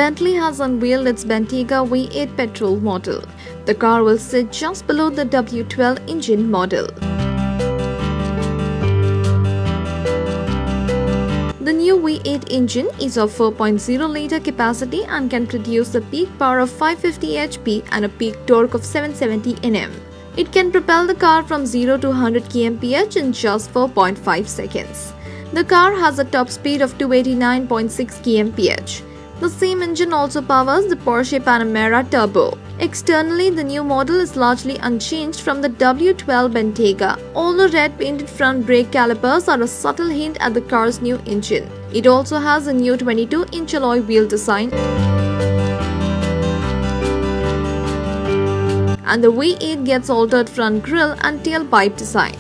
Bentley has unveiled its Bentayga V8 petrol model. The car will sit just below the W12 engine model. The new V8 engine is of 4.0-liter capacity and can produce a peak power of 550 HP and a peak torque of 770 Nm. It can propel the car from 0 to 100 kmph in just 4.5 seconds. The car has a top speed of 289.6 kmph. The same engine also powers the Porsche Panamera Turbo. Externally, the new model is largely unchanged from the W12 Bentayga, although red painted front brake calipers are a subtle hint at the car's new engine. It also has a new 22-inch alloy wheel design, and the V8 gets altered front grille and tailpipe design.